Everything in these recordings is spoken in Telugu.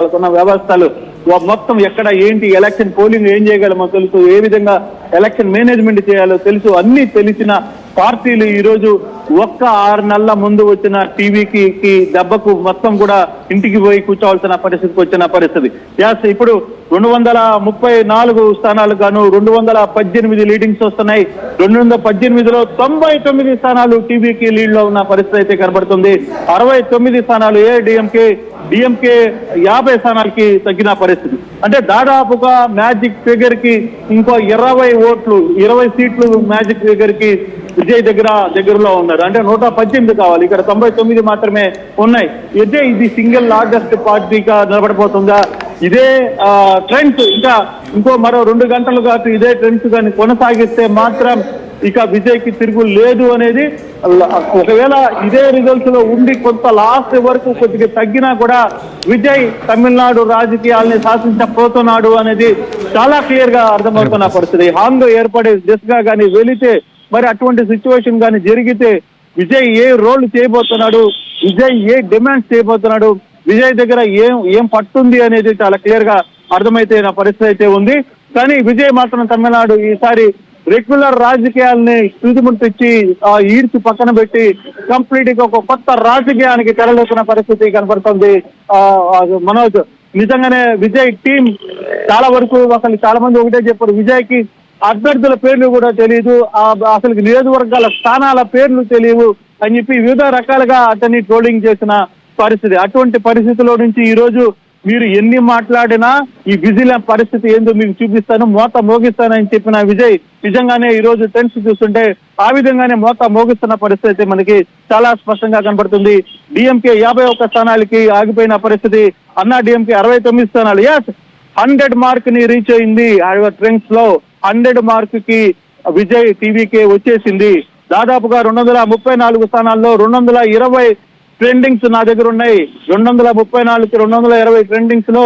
వాళ్ళకున్న వ్యవస్థలు మొత్తం ఎక్కడ ఏంటి ఎలక్షన్ పోలింగ్ ఏం చేయగలమో తెలుసు, ఏ విధంగా ఎలక్షన్ మేనేజ్మెంట్ చేయాలో తెలుసు, అన్ని తెలిసిన పార్టీలు ఈ రోజు ఒక్క 6 నెలల ముందు వచ్చిన టీవీకి దెబ్బకు మొత్తం కూడా ఇంటికి పోయి కూర్చోవాల్సిన పరిస్థితికి వచ్చిన పరిస్థితి. ఇప్పుడు 234 స్థానాలు గాను 218 లీడింగ్స్ వస్తున్నాయి. 218లో 99 స్థానాలు టీవీకి లీడ్ లో ఉన్న పరిస్థితి అయితే కనబడుతుంది. 69 స్థానాలు డిఎంకే 50 స్థానాలకి తగ్గిన పరిస్థితి. అంటే దాదాపుగా మ్యాజిక్ ఫిగర్ కి ఇంకో 20 సీట్లు మ్యాజిక్ ఫిగర్ కి విజయ్ దగ్గరలో ఉన్నారు. అంటే 118 కావాలి, ఇక్కడ 99 మాత్రమే ఉన్నాయి. ఇది సింగిల్ లార్జెస్ట్ పార్టీగా నిలబడిపోతుందా? ఇదే ట్రెండ్స్ ఇంకో మరో 2 గంటలు కాదు ఇదే ట్రెండ్స్ కానీ కొనసాగిస్తే మాత్రం ఇక విజయ్ కి తిరుగు లేదు అనేది. ఒకవేళ ఇదే రిజల్ట్స్ లో ఉండి కొంత లాస్ట్ వరకు కొద్దిగా తగ్గినా కూడా విజయ్ తమిళనాడు రాజకీయాల్ని శాసించబోతున్నాడు అనేది చాలా క్లియర్ గా అర్థమవుతున్న పరిస్థితి. హాంగ్ ఏర్పడే దిశగా కానీ వెళితే, మరి అటువంటి సిచ్యువేషన్ కానీ జరిగితే విజయ్ ఏ రోల్ చేయబోతున్నాడు, విజయ్ ఏ డిమాండ్స్ చేయబోతున్నాడు, విజయ్ దగ్గర ఏం పట్టుంది అనేది చాలా క్లియర్ గా అర్థమైతే పరిస్థితి అయితే ఉంది. కానీ విజయ్ మాత్రం తమిళనాడు ఈసారి రెగ్యులర్ రాజకీయాలని తుదిముట్టించి ఈడ్చి పక్కన పెట్టి కంప్లీట్ గా ఒక కొత్త రాజకీయానికి తెరలేసిన పరిస్థితి కనబడుతుంది. మనోజ్, నిజంగానే విజయ్ టీం చాలా వరకు అసలు చాలా మంది ఒకటే చెప్పారు, విజయ్ కి అభ్యర్థుల పేర్లు కూడా తెలియదు, అసలు నియోజకవర్గాల స్థానాల పేర్లు తెలియవు అని చెప్పి వివిధ రకాలుగా అతన్ని ట్రోలింగ్ చేసిన పరిస్థితి. అటువంటి పరిస్థితిలో నుంచి ఈ రోజు మీరు ఎన్ని మాట్లాడినా ఈ విజిల పరిస్థితి ఏందో మీకు చూపిస్తాను, మోత మోగిస్తానని చెప్పిన విజయ్ నిజంగానే ఈ రోజు టెన్స్ చూస్తుంటే ఆ విధంగానే మోత మోగిస్తున్న పరిస్థితి మనకి చాలా స్పష్టంగా కనబడుతుంది. డిఎంకే 51 స్థానాలకి ఆగిపోయిన పరిస్థితి, అన్నా డిఎంకే 69 స్థానాలు. 100 మార్క్ ని రీచ్ అయింది. ట్రెండ్స్ లో 100 మార్క్ కి విజయ్ టీవీకే వచ్చేసింది. దాదాపుగా 234 స్థానాల్లో 220 ట్రెండింగ్స్ నా దగ్గర ఉన్నాయి. 234కి 220 ట్రెండింగ్స్ లో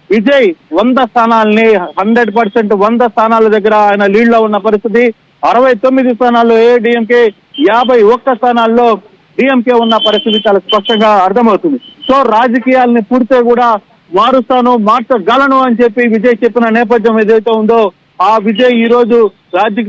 విజయ్ 100 స్థానాలని 100% 100 స్థానాల దగ్గర ఆయన లీడ్ లో ఉన్న పరిస్థితి. 69 స్థానాల్లో ఏఐడిఎంకే, 51 స్థానాల్లో డిఎంకే ఉన్న పరిస్థితి చాలా స్పష్టంగా అర్థమవుతుంది. సో రాజకీయాలని పూర్తిగా కూడా మారుస్తాను, మార్చగలను అని చెప్పి విజయ్ చెప్పిన నేపథ్యం ఏదైతే ఉందో ఆ విజయ్ ఈ రోజు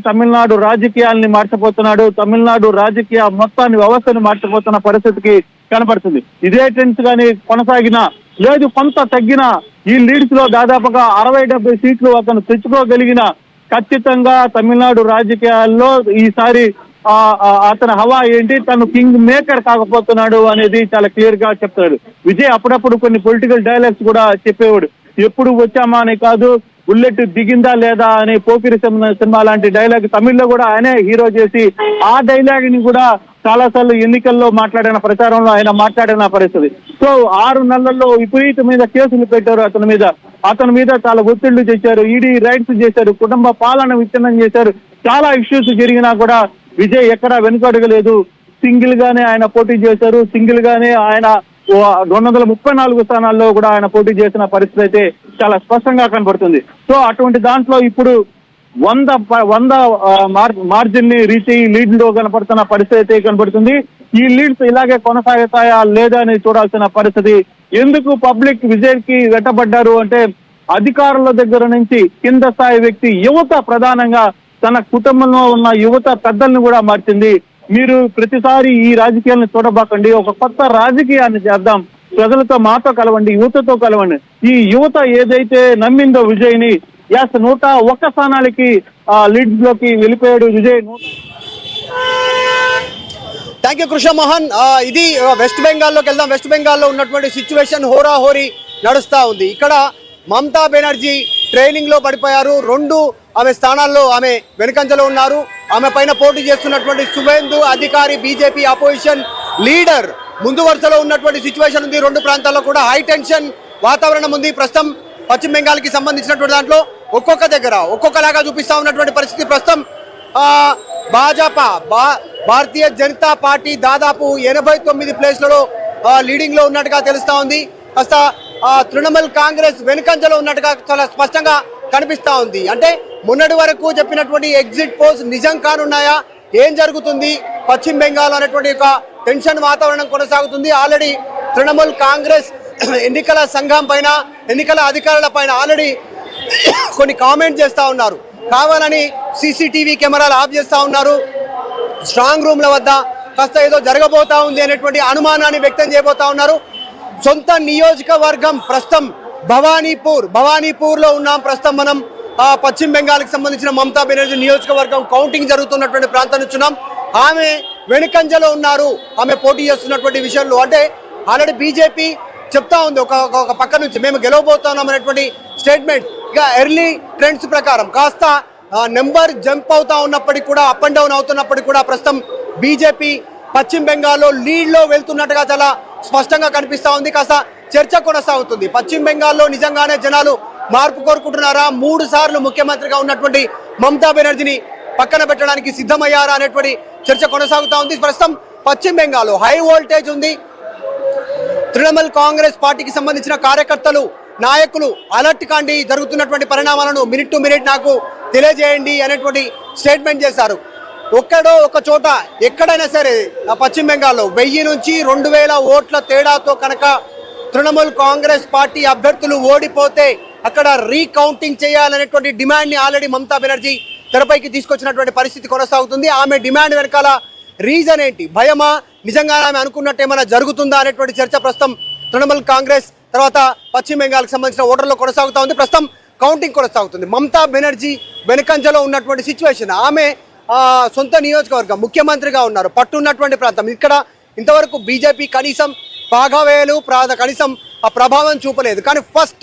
తమిళనాడు రాజకీయాల్ని మార్చబోతున్నాడు. తమిళనాడు రాజకీయ మొత్తాన్ని వ్యవస్థను మార్చబోతున్న పరిస్థితికి కనపడుతుంది. ఇదే ట్రెండ్స్ కానీ కొనసాగినా లేదు కొంత తగ్గినా ఈ లీడ్స్ లో దాదాపుగా 60-70 సీట్లు అతను తెచ్చుకోగలిగిన ఖచ్చితంగా తమిళనాడు రాజకీయాల్లో ఈసారి అతని హవా ఏంటి, తను కింగ్ మేకర్ కాకపోతున్నాడు అనేది చాలా క్లియర్ గా చెప్తాడు విజయ్. అప్పుడప్పుడు కొన్ని పొలిటికల్ డైలాగ్స్ కూడా చెప్పేవాడు, ఎప్పుడు వచ్చామా అని కాదు, బుల్లెట్ దిగిందా లేదా అనే పోకిరి సినిమా లాంటి డైలాగ్ తమిళ్లో కూడా ఆయనే హీరో చేసి ఆ డైలాగ్ ని కూడా చాలా సార్లు ఎన్నికల్లో మాట్లాడిన ప్రచారంలో ఆయన మాట్లాడిన పరిస్థితి. సో 6 నెలల్లో విపరీతమైన కేసులు పెట్టారు అతని మీద చాలా ఒత్తిళ్లు చేశారు, ఈడీ రైడ్స్ చేశారు, కుటుంబ పాలన విచ్ఛిన్నం చేశారు. చాలా ఇష్యూస్ జరిగినా కూడా విజయ్ ఎక్కడా వెనుకడగలేదు. సింగిల్ గానే ఆయన పోటీ చేశారు, సింగిల్ గానే ఆయన 234 స్థానాల్లో కూడా ఆయన పోటీ చేసిన పరిస్థితి అయితే చాలా స్పష్టంగా కనబడుతుంది. సో అటువంటి దాంట్లో ఇప్పుడు 100 మార్జిన్ ని రీచ్ అయ్యి లీడ్ లో కనపడుతున్న పరిస్థితి అయితే కనబడుతుంది. ఈ లీడ్స్ ఇలాగే కొనసాగుతాయా లేదా అని చూడాల్సిన పరిస్థితి. ఎందుకు పబ్లిక్ విజయ్ కి వెంటబడ్డారు అంటే అధికారుల దగ్గర నుంచి కింద స్థాయి వ్యక్తి యువత ప్రధానంగా తన కుటుంబంలో ఉన్న యువత పెద్దల్ని కూడా మార్చింది. మీరు ప్రతిసారి ఈ రాజకీయాలను చూడబాకండి, ఒక కొత్త రాజకీయాన్ని చేద్దాం, ప్రజలతో మాతో కలవండి, యువతతో కలవండి. ఈ యువత ఏదైతే నమ్మిందో విజయ్ ని 101 స్థానాలకి లీడ్స్ లోకి వెళ్ళిపోయాడు విజయ్. Thank you Krishnamohan. ఇది వెస్ట్ బెంగాల్లోకి వెళ్దాం. వెస్ట్ బెంగాల్లో ఉన్నటువంటి సిచ్యువేషన్ హోరాహోరీ నడుస్తూ ఉంది. ఇక్కడ మమతా బెనర్జీ ట్రైనింగ్ లో పడిపోయారు. 2 ఆమె స్థానాల్లో ఆమె వెనుకంజలో ఉన్నారు. ఆమె పైన పోటీ చేస్తున్నటువంటి సువేందు అధికారి బీజేపీ అపోజిషన్ లీడర్ ముందు వరుసలో ఉన్నటువంటి సిచ్యువేషన్ ఉంది. 2 ప్రాంతాల్లో కూడా హై టెన్షన్ వాతావరణం ఉంది. ప్రస్తుతం పశ్చిమ బెంగాల్ కి సంబంధించినటువంటి దాంట్లో ఒక్కొక్క దగ్గర ఒక్కొక్కలాగా చూపిస్తా ఉన్నటువంటి పరిస్థితి. ప్రస్తుతం భాజపా భారతీయ జనతా పార్టీ దాదాపు 89 ప్లేస్లలో లీడింగ్ లో ఉన్నట్టుగా తెలుస్తా ఉంది. కాస్త తృణమూల్ కాంగ్రెస్ వెనుకంజలో ఉన్నట్టుగా చాలా స్పష్టంగా కనిపిస్తా ఉంది. అంటే మొన్నటి వరకు చెప్పినటువంటి ఎగ్జిట్ పోల్స్ నిజం కానున్నాయా, ఏం జరుగుతుంది పశ్చిమ బెంగాల్ అనేటువంటి ఒక టెన్షన్ వాతావరణం కొనసాగుతుంది. ఆల్రెడీ తృణమూల్ కాంగ్రెస్ ఎన్నికల సంఘం పైన ఎన్నికల అధికారుల పైన ఆల్రెడీ కొన్ని కామెంట్ చేస్తూ ఉన్నారు. కావాలని సీసీటీవీ కెమెరాలు ఆఫ్ చేస్తూ ఉన్నారు. స్ట్రాంగ్ రూమ్ల వద్ద కాస్త ఏదో జరగబోతా ఉంది అనేటువంటి అనుమానాన్ని వ్యక్తం చేయబోతా ఉన్నారు. సొంత నియోజకవర్గం ప్రస్తుతం భవానీపూర్లో ఉన్నాం. ప్రస్తుతం మనం పశ్చిమ బెంగాల్కి సంబంధించిన మమతా బెనర్జీ నియోజకవర్గం కౌంటింగ్ జరుగుతున్నటువంటి ప్రాంతం నుంచి ఉన్నాం. ఆమె వెనుకంజలో ఉన్నారు. ఆమె పోటీ చేస్తున్నటువంటి విషయంలో అంటే ఆల్రెడీ బీజేపీ చెప్తా ఉంది ఒక పక్క నుంచి మేము గెలవబోతున్నాం అనేటువంటి స్టేట్మెంట్. ఇక ఎర్లీ ట్రెండ్స్ ప్రకారం కాస్త నెంబర్ జంప్ అవుతా ఉన్నప్పటికీ కూడా, అప్ అండ్ డౌన్ అవుతున్నప్పటికీ కూడా ప్రస్తుతం బీజేపీ పశ్చిమ బెంగాల్లో లీడ్లో వెళ్తున్నట్టుగా చాలా స్పష్టంగా కనిపిస్తూ ఉంది. కాస్త చర్చ కొనసాగుతుంది. పశ్చిమ బెంగాల్లో నిజంగానే జనాలు మార్పు కోరుకుంటున్నారా? 3 సార్లు ముఖ్యమంత్రిగా ఉన్నటువంటి మమతా బెనర్జీని పక్కన పెట్టడానికి సిద్ధమయ్యారా అనేటువంటి చర్చ కొనసాగుతూ ఉంది. ప్రస్తుతం పశ్చిమ బెంగాల్లో హై వోల్టేజ్ ఉంది. తృణమూల్ కాంగ్రెస్ పార్టీకి సంబంధించిన కార్యకర్తలు, నాయకులు అలర్ట్ కాండి, జరుగుతున్నటువంటి పరిణామాలను మినిట్ టు మినిట్ నాకు తెలియజేయండి అనేటువంటి స్టేట్మెంట్ చేశారు. ఒక చోట ఎక్కడైనా సరే పశ్చిమ బెంగాల్లో 1000 నుంచి 2000 ఓట్ల తేడాతో కనుక తృణమూల్ కాంగ్రెస్ పార్టీ అభ్యర్థులు ఓడిపోతే అక్కడ రీకౌంటింగ్ చేయాలనేటువంటి డిమాండ్ని ఆల్రెడీ మమతా బెనర్జీ తెరపైకి తీసుకొచ్చినటువంటి పరిస్థితి కొనసాగుతుంది. ఆమె డిమాండ్ వెనకాల రీజన్ ఏంటి? భయమా? నిజంగా ఆమె అనుకున్నట్టు ఏమైనా జరుగుతుందా అనేటువంటి చర్చ ప్రస్తుతం తృణమూల్ కాంగ్రెస్ తర్వాత పశ్చిమ బెంగాల్కి సంబంధించిన ఓటర్లో కొనసాగుతూ ఉంది. ప్రస్తుతం కౌంటింగ్ కొనసాగుతుంది. మమతా బెనర్జీ వెనుకంజలో ఉన్నటువంటి సిచ్యువేషన్, ఆమె సొంత నియోజకవర్గం, ముఖ్యమంత్రిగా ఉన్నారు, పట్టున్నటువంటి ప్రాంతం. ఇక్కడ ఇంతవరకు బీజేపీ కనీసం పాగావేలు కనీసం ఆ ప్రభావం చూపలేదు. కానీ ఫస్ట్